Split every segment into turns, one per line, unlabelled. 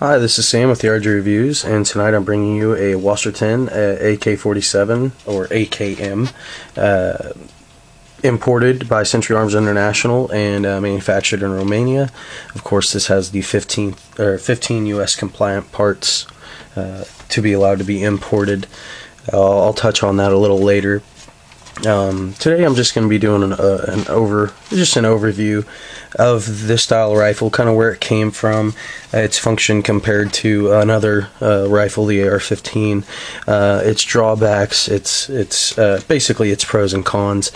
Hi, this is Sam with the RG Reviews, and tonight I'm bringing you a WASR-10 AK-47 or AKM, imported by Century Arms International and manufactured in Romania. Of course, this has the 15 U.S. compliant parts to be allowed to be imported. I'll touch on that a little later. Today I'm just going to be doing an overview of this style of rifle, kind of where it came from, its function compared to another rifle, the AR-15, its drawbacks, its basically its pros and cons,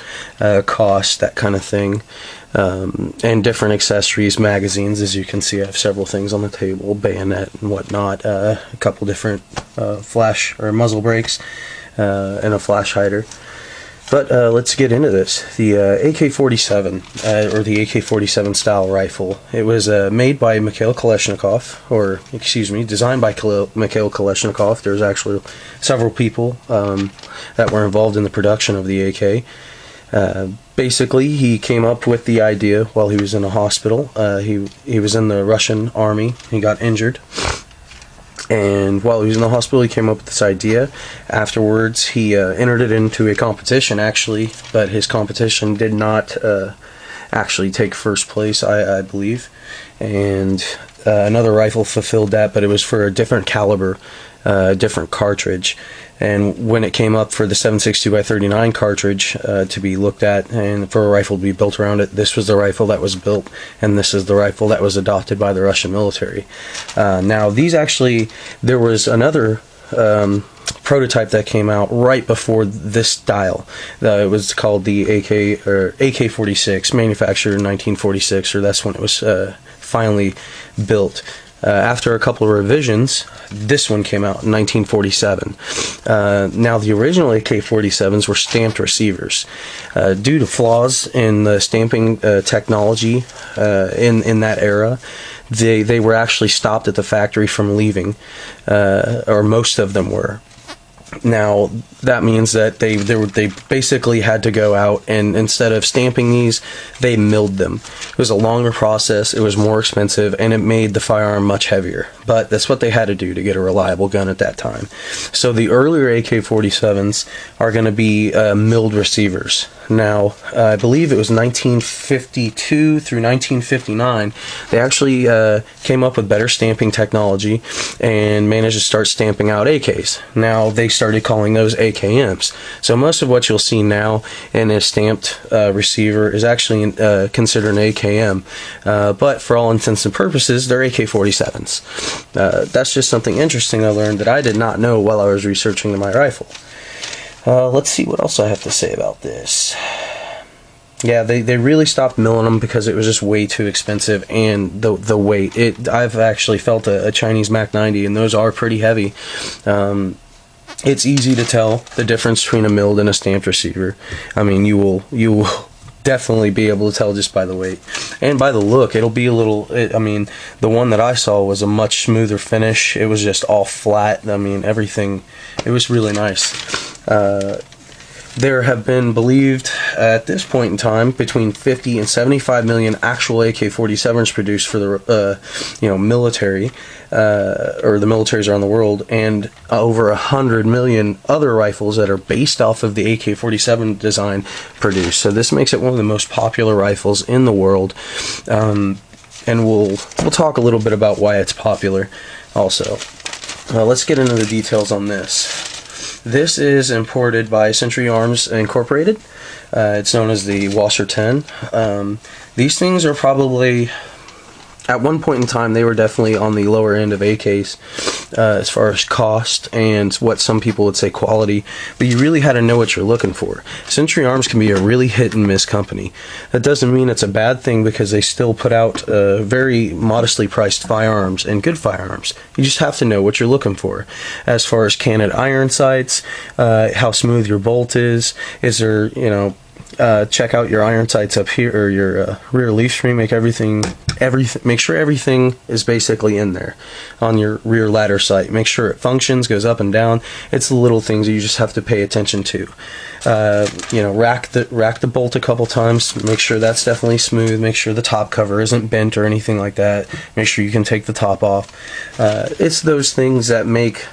cost, that kind of thing, and different accessories, magazines. As you can see, I have several things on the table, bayonet and whatnot, a couple different flash or muzzle brakes, and a flash hider. But let's get into this. The AK-47, or the AK-47 style rifle, it was made by Mikhail Kalashnikov, or excuse me, designed by Mikhail Kalashnikov. There's actually several people that were involved in the production of the AK. Basically, he came up with the idea while he was in a hospital. He was in the Russian army. He got injured. And while he was in the hospital, he came up with this idea. Afterwards, he entered it into a competition, actually, but his competition did not actually take first place, I believe. And another rifle fulfilled that, but it was for a different caliber, different cartridge. And when it came up for the 7.62x39 cartridge to be looked at and for a rifle to be built around it, this was the rifle that was built, and this is the rifle that was adopted by the Russian military. Now, these actually, there was another prototype that came out right before this style. It was called the AK-46, manufactured in 1946, or that's when it was finally built. After a couple of revisions, this one came out in 1947. Now, the original AK-47s were stamped receivers. Due to flaws in the stamping technology in that era, they were actually stopped at the factory from leaving, or most of them were. Now, that means that they basically had to go out and instead of stamping these, they milled them. It was a longer process, it was more expensive, and it made the firearm much heavier. But that's what they had to do to get a reliable gun at that time. So the earlier AK-47s are going to be milled receivers. Now, I believe it was 1952 through 1959, they actually came up with better stamping technology and managed to start stamping out AKs. Now, they started calling those AKMs. So most of what you'll see now in a stamped receiver is actually considered an AKM. But for all intents and purposes, they're AK-47s. That's just something interesting I learned that I did not know while I was researching my rifle. Let's see what else I have to say about this. Yeah, they really stopped milling them because it was just way too expensive, and the weight. I've actually felt a Chinese Mac 90, and those are pretty heavy. It's easy to tell the difference between a milled and a stamped receiver. I mean, you will definitely be able to tell just by the weight and by the look. It'll be a little. I mean, the one that I saw was a much smoother finish. It was just all flat. I mean, everything. It was really nice. There have been believed at this point in time between 50 and 75 million actual AK-47s produced for the military, or the militaries around the world, and over 100 million other rifles that are based off of the AK-47 design produced. So this makes it one of the most popular rifles in the world, and we'll talk a little bit about why it's popular also. Let's get into the details on this. This is imported by Century Arms Incorporated. It's known as the WASR-10. These things are probably, at one point in time, they were definitely on the lower end of AKs as far as cost and what some people would say quality, but you really had to know what you're looking for. Century Arms can be a really hit and miss company. That doesn't mean it's a bad thing because they still put out very modestly priced firearms and good firearms. You just have to know what you're looking for. As far as can it iron sights, how smooth your bolt is there, check out your iron sights up here, or your rear leaf spring. Make make sure everything is basically in there on your rear ladder sight. Make sure it functions, goes up and down. It's the little things you just have to pay attention to. Rack the bolt a couple times. Make sure that's definitely smooth. Make sure the top cover isn't bent or anything like that. Make sure you can take the top off. It's those things that make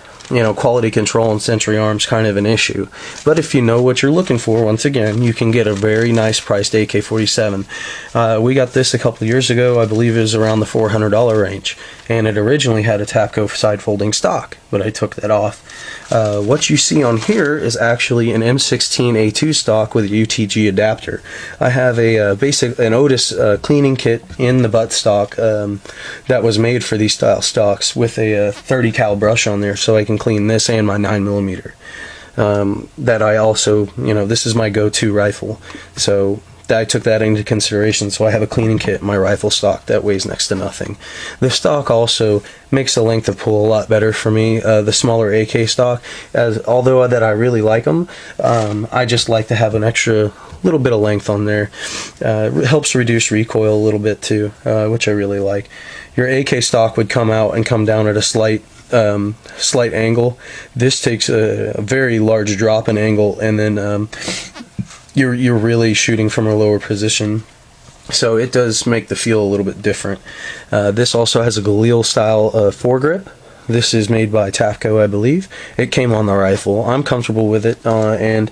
quality control in Century Arms kind of an issue. But if you know what you're looking for, once again, you can get a very nice priced AK-47. We got this a couple years ago. I believe it was around the $400 range, and it originally had a Tapco side folding stock, but I took that off. What you see on here is actually an M16A2 stock with a UTG adapter. I have an Otis cleaning kit in the butt stock that was made for these style stocks, with a 30 cal brush on there, so I can clean this and my 9mm. That I also, this is my go-to rifle, so I took that into consideration. So I have a cleaning kit in my rifle stock that weighs next to nothing. The stock also makes the length of pull a lot better for me. The smaller AK stock, although that I really like them, I just like to have an extra little bit of length on there. It helps reduce recoil a little bit too, which I really like. Your AK stock would come out and come down at a slight angle. This takes a very large drop in angle, and then you're really shooting from a lower position, so it does make the feel a little bit different. This also has a Galil style foregrip. This is made by Tapco, I believe. It came on the rifle. I'm comfortable with it, and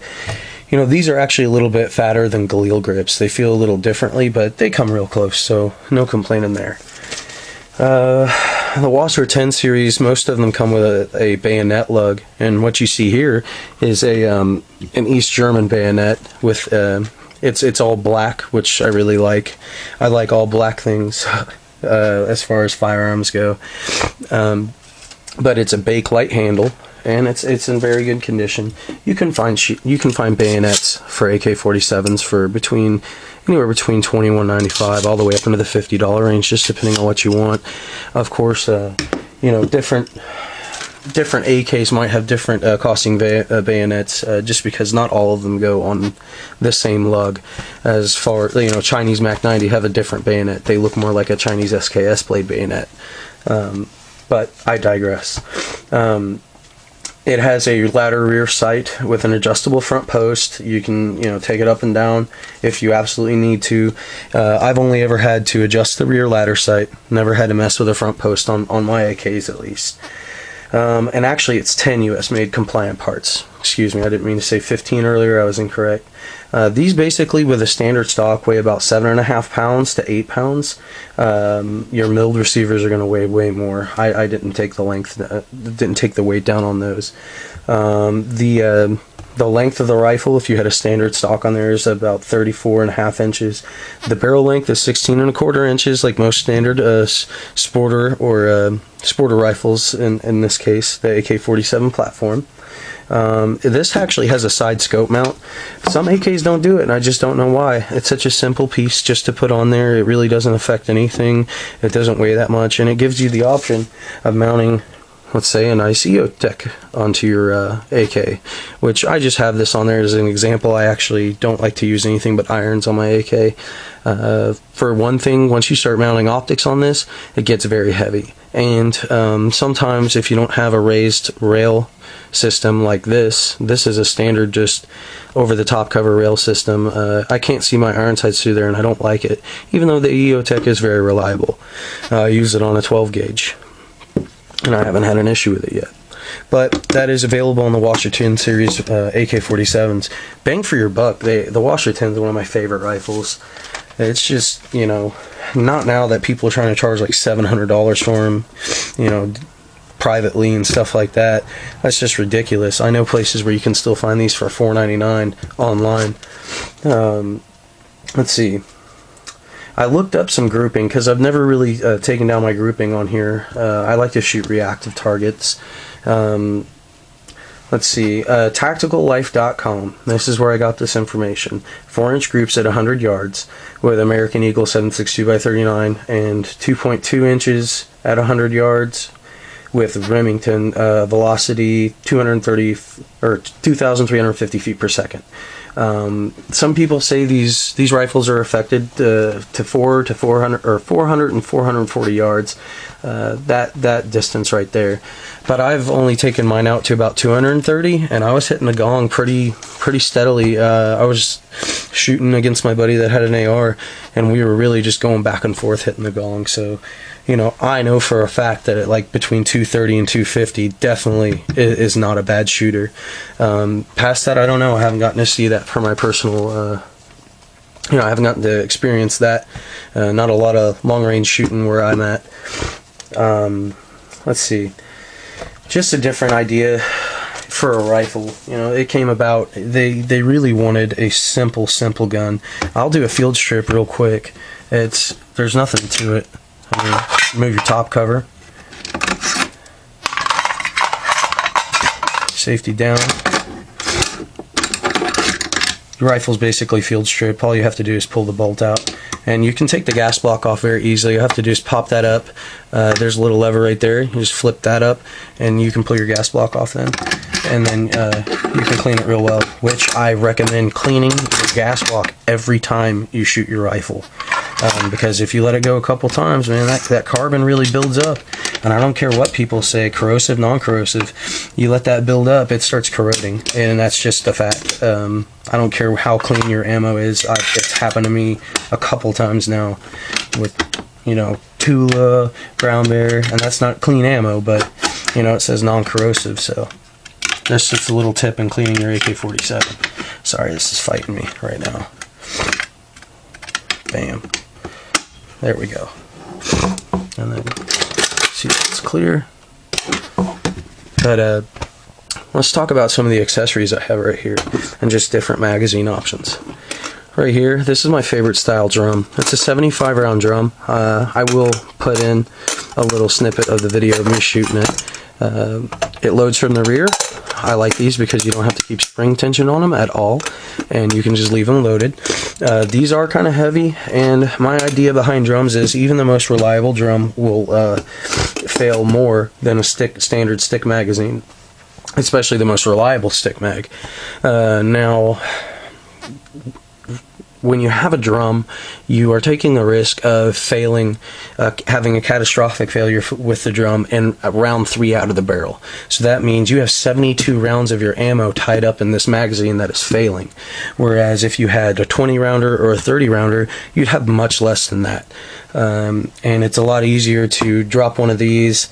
these are actually a little bit fatter than Galil grips. They feel a little differently, but they come real close, so no complaining there. The WASR-10 series, most of them come with a bayonet lug, and what you see here is an East German bayonet with it's all black, which I really like. I like all black things as far as firearms go, but it's a bake light handle, and it's in very good condition. You can find bayonets for AK-47s for anywhere between $21.95 all the way up into the $50 range, just depending on what you want. Of course, different AKs might have different costing bayonets, just because not all of them go on the same lug. As far Chinese Mac 90 have a different bayonet. They look more like a Chinese SKS blade bayonet. But I digress. It has a ladder rear sight with an adjustable front post. You can, take it up and down if you absolutely need to. I've only ever had to adjust the rear ladder sight. Never had to mess with a front post on my AKs, at least. And actually, it's 10 US made compliant parts. Excuse me, I didn't mean to say 15 earlier. I was incorrect. These basically, with a standard stock, weigh about 7.5 pounds to 8 pounds. Your milled receivers are going to weigh way more. I didn't take the length, didn't take the weight down on those. The length of the rifle, if you had a standard stock on there, is about 34.5 inches. The barrel length is 16.25 inches, like most standard sporter rifles. In this case, the AK-47 platform. This actually has a side scope mount. Some AKs don't do it, and I just don't know why. It's such a simple piece just to put on there. It really doesn't affect anything. It doesn't weigh that much, and it gives you the option of mounting, let's say, a nice EOTech onto your AK, which I just have this on there as an example. I actually don't like to use anything but irons on my AK. For one thing, once you start mounting optics on this, it gets very heavy, and sometimes if you don't have a raised rail system like this is a standard just over the top cover rail system. I can't see my iron sights through there, and I don't like it, even though the EOTech is very reliable. I use it on a 12 gauge, and I haven't had an issue with it yet. But that is available on the WASR-10 series AK-47s. Bang for your buck. The WASR-10 is one of my favorite rifles. It's just, not now that people are trying to charge like $700 for them, privately and stuff like that. That's just ridiculous. I know places where you can still find these for $4.99 online. Let's see. I looked up some grouping because I've never really taken down my grouping on here. I like to shoot reactive targets. Let's see. Tacticallife.com. This is where I got this information. 4-inch groups at 100 yards with American Eagle 7.62x39 and 2.2 inches at 100 yards with Remington velocity 230 or 2,350 feet per second. Some people say these rifles are affected to 400 or 400 and 440 yards, that distance right there. But I've only taken mine out to about 230, and I was hitting the gong pretty steadily. I was shooting against my buddy that had an AR, and we were really just going back and forth hitting the gong. So, you know, I know for a fact that like between 230 and 250 definitely is not a bad shooter. Past that, I don't know. I haven't gotten to see that for my personal. You know, I haven't gotten to experience that. Not a lot of long range shooting where I'm at. Let's see. Just a different idea for a rifle. You know, it came about, they really wanted a simple gun. I'll do a field strip real quick. There's nothing to it. I mean, remove your top cover, safety down. Your rifle's basically field strip. All you have to do is pull the bolt out, and you can take the gas block off very easily. You have to just pop that up. There's a little lever right there. You just flip that up, and you can pull your gas block off then. And then you can clean it real well, which I recommend cleaning your gas block every time you shoot your rifle. Because if you let it go a couple times, man, that carbon really builds up. And I don't care what people say, corrosive, non-corrosive, you let that build up, it starts corroding. And that's just a fact. I don't care how clean your ammo is. It's happened to me a couple times now with, you know, Tula, Brown Bear, and that's not clean ammo, but, you know, it says non-corrosive, so that's just a little tip in cleaning your AK-47. Sorry, this is fighting me right now. Bam. There we go. And then see if it's clear. But let's talk about some of the accessories I have right here and just different magazine options. Right here, this is my favorite style drum. It's a 75 round drum. I will put in a little snippet of the video of me shooting it. It loads from the rear. I like these because you don't have to keep spring tension on them at all, and you can just leave them loaded. These are kind of heavy, and my idea behind drums is even the most reliable drum will fail more than a standard stick magazine, especially the most reliable stick mag. Now, when you have a drum, you are taking the risk of failing, having a catastrophic failure with the drum in round 3 out of the barrel. So that means you have 72 rounds of your ammo tied up in this magazine that is failing. Whereas if you had a 20 rounder or a 30 rounder, you'd have much less than that. And it's a lot easier to drop one of these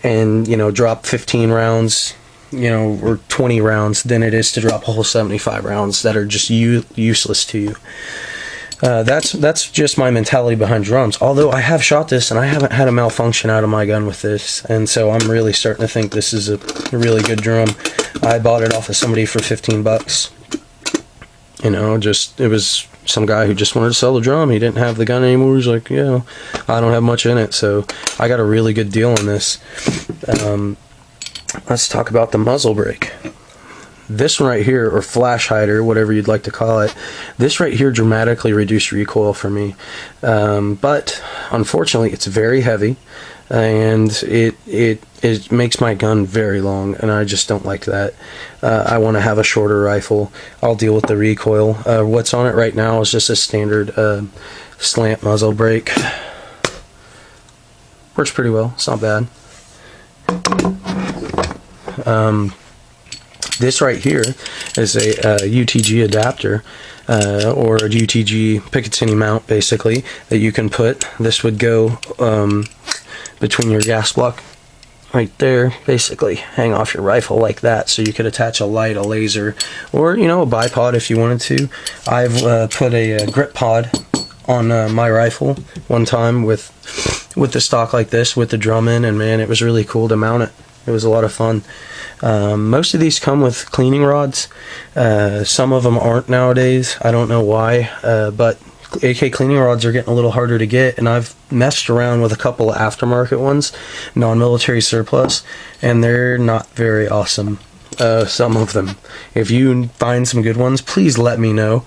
and, you know, drop 15 rounds, you know, or 20 rounds than it is to drop a whole 75 rounds that are just useless to you. That's just my mentality behind drums. Although I have shot this and I haven't had a malfunction out of my gun with this, and so I'm really starting to think this is a really good drum. I bought it off of somebody for 15 bucks. You know, it was some guy who just wanted to sell the drum. He didn't have the gun anymore. He's like, yeah, I don't have much in it, so I got a really good deal on this. Let's talk about the muzzle brake. This one right here, or flash hider, whatever you'd like to call it, this right here dramatically reduced recoil for me. But unfortunately, it's very heavy, and it makes my gun very long, and I just don't like that. I want to have a shorter rifle. I'll deal with the recoil. What's on it right now is just a standard slant muzzle brake. Works pretty well. It's not bad. This right here is a UTG adapter, or a UTG Picatinny mount, basically, that you can put. This would go between your gas block right there, basically hang off your rifle like that, so you could attach a light, a laser, or, you know, a bipod if you wanted to. I've put a grip pod on my rifle one time with the stock like this, with the drum in, and man, it was really cool to mount it. It was a lot of fun. Most of these come with cleaning rods. Some of them aren't nowadays. I don't know why, but AK cleaning rods are getting a little harder to get, and I've messed around with a couple of aftermarket ones, non-military surplus, and they're not very awesome, some of them. If you find some good ones, please let me know.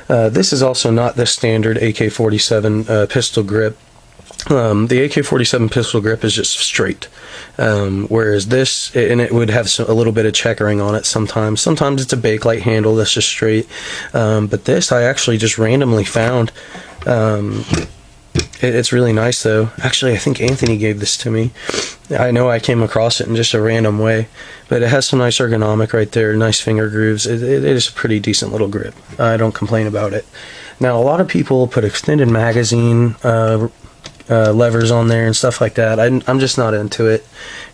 This is also not the standard AK-47 pistol grip. The AK-47 pistol grip is just straight, whereas this, and it would have a little bit of checkering on it sometimes. Sometimes it's a Bakelite handle that's just straight, but this I actually just randomly found. It's really nice though. Actually, I think Anthony gave this to me. I know I came across it in just a random way, but it has some nice ergonomic right there, nice finger grooves. It is a pretty decent little grip. I don't complain about it. Now, a lot of people put extended magazine levers on there and stuff like that. I'm just not into it.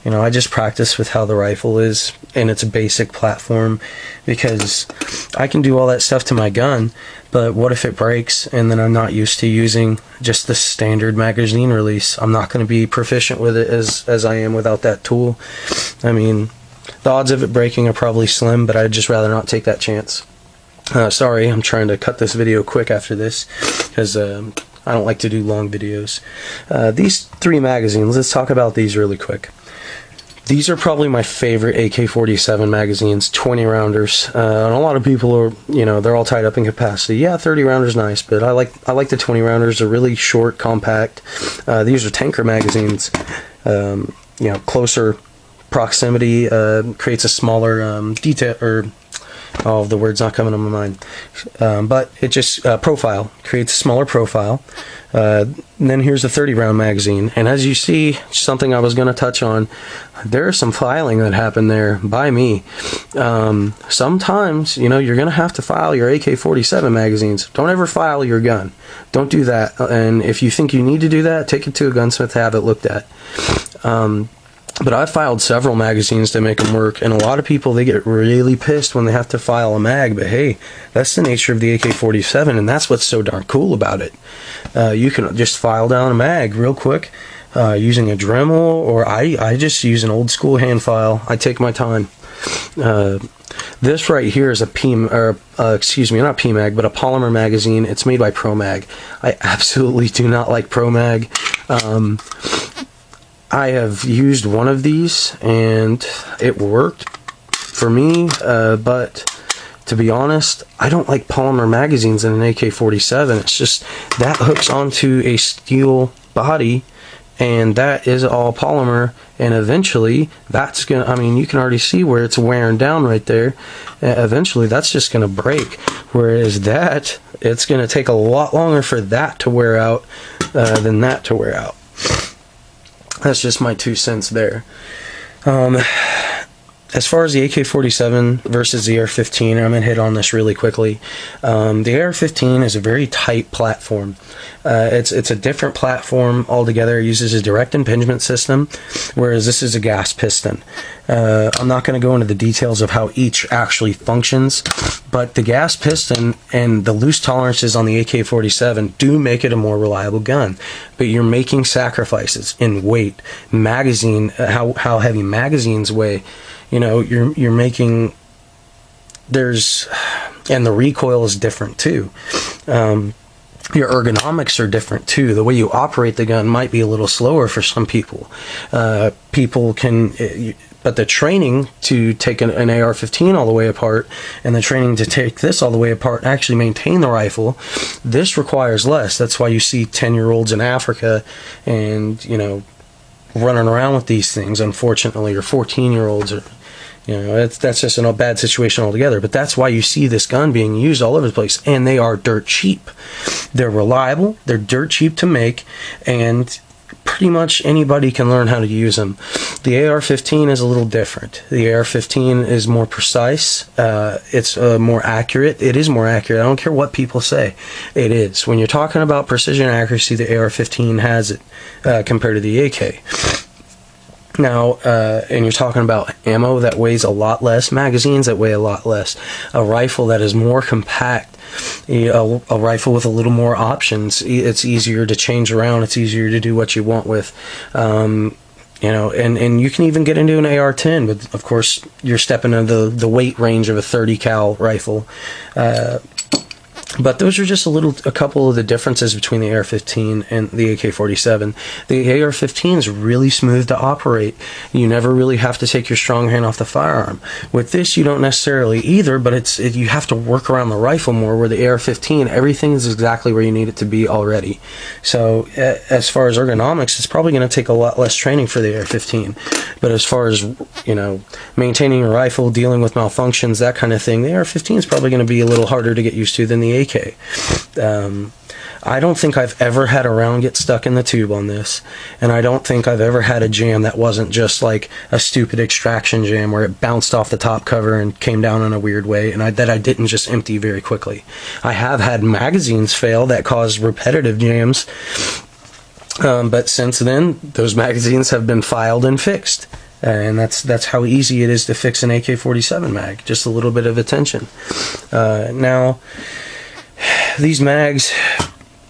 You know, I just practice with how the rifle is in its basic platform, because I can do all that stuff to my gun, but what if it breaks and then I'm not used to using just the standard magazine release? I'm not going to be proficient with it as I am without that tool. I mean, the odds of it breaking are probably slim, but I'd just rather not take that chance. Sorry, I'm trying to cut this video quick after this, because I don't like to do long videos. These 3 magazines, let's talk about these really quick. These are probably my favorite AK-47 magazines, 20 rounders. And a lot of people are, you know, they're all tied up in capacity. Yeah, 30 rounders nice, but I like the 20 rounders. They're really short, compact. These are tanker magazines. You know, closer proximity creates a smaller detail, or oh, the word's not coming to my mind. But it just, profile, creates a smaller profile. And then here's a 30 round magazine. And as you see, something I was going to touch on, there's some filing that happened there by me. Sometimes, you know, you're going to have to file your AK-47 magazines. Don't ever file your gun. Don't do that. And if you think you need to do that, take it to a gunsmith, have it looked at. But I filed several magazines to make them work, and a lot of people, they get really pissed when they have to file a mag, but hey, that's the nature of the AK-47, and that's what's so darn cool about it. You can just file down a mag real quick using a Dremel, or I just use an old school hand file. I take my time. This right here is a excuse me, not PMag, but a polymer magazine. It's made by ProMag. I absolutely do not like ProMag. I have used one of these and it worked for me, but to be honest, I don't like polymer magazines in an AK-47. It's just that hooks onto a steel body, and that is all polymer, and eventually that's gonna, I mean, you can already see where it's wearing down right there. Eventually that's just gonna break, whereas that, it's gonna take a lot longer for that to wear out than that to wear out. That's just my 2 cents there. As far as the AK-47 versus the AR-15, I'm going to hit on this really quickly. The AR-15 is a very tight platform. It's a different platform altogether. It uses a direct impingement system, whereas this is a gas piston. I'm not going to go into the details of how each actually functions, but the gas piston and the loose tolerances on the AK-47 do make it a more reliable gun. But you're making sacrifices in weight, magazine, how heavy magazines weigh. You know, you're making, and the recoil is different too. Your ergonomics are different too. The way you operate the gun might be a little slower for some people. But the training to take an AR-15 all the way apart, and the training to take this all the way apart and actually maintain the rifle, this requires less. That's why you see 10-year-olds in Africa and, you know, running around with these things, unfortunately, or 14-year-olds, or, you know, that's just a bad situation altogether. But that's why you see this gun being used all over the place, and they are dirt cheap. They're reliable, they're dirt cheap to make, and pretty much anybody can learn how to use them. The AR-15 is a little different. The AR-15 is more precise. It's more accurate. It is more accurate. I don't care what people say. It is. When you're talking about precision accuracy, the AR-15 has it compared to the AK. Now, and you're talking about ammo that weighs a lot less, magazines that weigh a lot less, a rifle that is more compact, a rifle with a little more options. It's easier to change around. It's easier to do what you want with. You know, and you can even get into an AR-10, but of course you're stepping into the weight range of a 30 cal rifle. But those are just a couple of the differences between the AR-15 and the AK-47. The AR-15 is really smooth to operate. You never really have to take your strong hand off the firearm. With this, you don't necessarily either, but you have to work around the rifle more, where the AR-15, everything is exactly where you need it to be already. So as far as ergonomics, it's probably going to take a lot less training for the AR-15. But as far as, maintaining your rifle, dealing with malfunctions, that kind of thing, the AR-15 is probably going to be a little harder to get used to than the AK. I don't think I've ever had a round get stuck in the tube on this, and I don't think I've ever had a jam that wasn't just like a stupid extraction jam where it bounced off the top cover and came down in a weird way, and that I didn't just empty very quickly. I have had magazines fail that caused repetitive jams, but since then those magazines have been filed and fixed. And that's how easy it is to fix an AK-47 mag, just a little bit of attention. Now, these mags,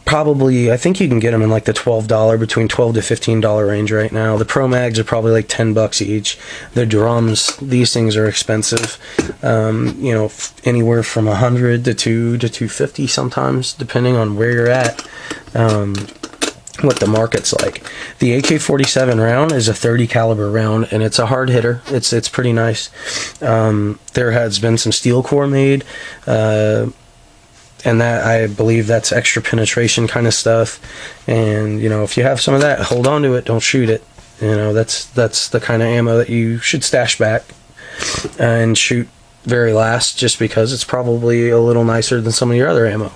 probably, I think you can get them in like the between $12 to $15 range right now. The Pro mags are probably like $10 each. The drums, these things are expensive. Anywhere from $100 to $250 sometimes, depending on where you're at. What the market's like. The AK-47 round is a 30 caliber round, and it's a hard hitter. It's pretty nice. There has been some steel core made, and that, I believe, that's extra penetration kind of stuff. And if you have some of that, hold on to it, don't shoot it. That's the kind of ammo that you should stash back and shoot very last, just because it's probably a little nicer than some of your other ammo.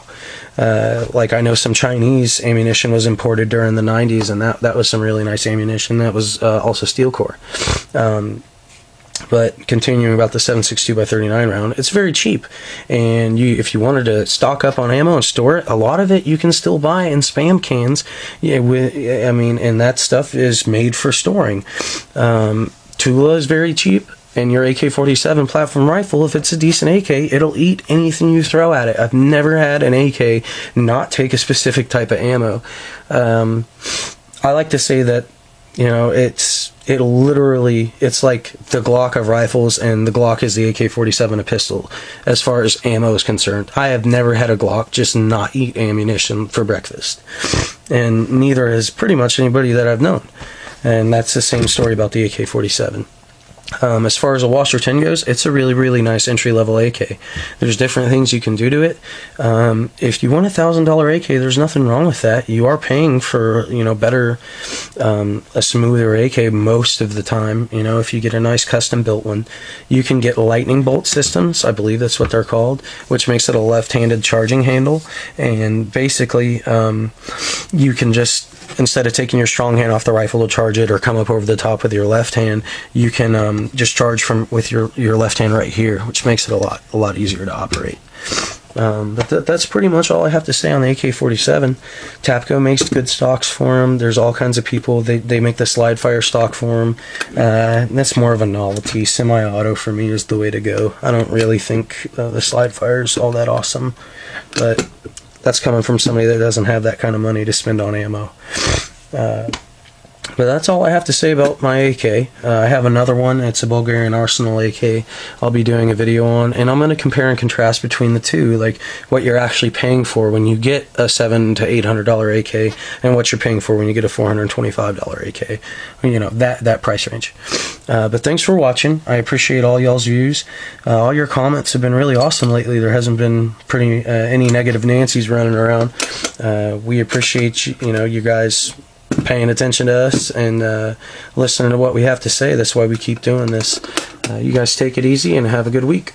Like, I know some Chinese ammunition was imported during the 90s, and that was some really nice ammunition. That was also steel core. But continuing about the 7.62x39 round, it's very cheap, and if you wanted to stock up on ammo and store it, a lot of it you can still buy in Spam cans. And that stuff is made for storing. Tula is very cheap. And your AK-47 platform rifle, if it's a decent AK, it'll eat anything you throw at it. I've never had an AK not take a specific type of ammo. I like to say that, it's like the Glock of rifles, and the Glock is the AK-47 a pistol, as far as ammo is concerned. I have never had a Glock just not eat ammunition for breakfast. And neither has pretty much anybody that I've known. And that's the same story about the AK-47. As far as a WASR-10 goes, it's a really, really nice entry-level AK. There's different things you can do to it. If you want a $1,000 AK, there's nothing wrong with that. You are paying for, better, a smoother AK most of the time. If you get a nice custom-built one, you can get lightning bolt systems. I believe that's what they're called, which makes it a left-handed charging handle. And basically, you can just, instead of taking your strong hand off the rifle to charge it or come up over the top with your left hand, you can just charge with your left hand right here, which makes it a lot easier to operate. But that's pretty much all I have to say on the AK-47. Tapco makes good stocks for them. There's all kinds of people. They make the slide fire stock for them. That's more of a novelty. Semi-auto for me is the way to go. I don't really think the slide fire is all that awesome, but that's coming from somebody that doesn't have that kind of money to spend on ammo. But that's all I have to say about my AK. I have another one. It's a Bulgarian Arsenal AK I'll be doing a video on, and I'm going to compare and contrast between the two, like what you're actually paying for when you get a $700 to $800 AK and what you're paying for when you get a $425 AK. That price range. But thanks for watching. I appreciate all y'all's views. All your comments have been really awesome lately. There hasn't been any negative Nancy's running around. We appreciate you guys paying attention to us and listening to what we have to say. That's why we keep doing this. You guys take it easy and have a good week.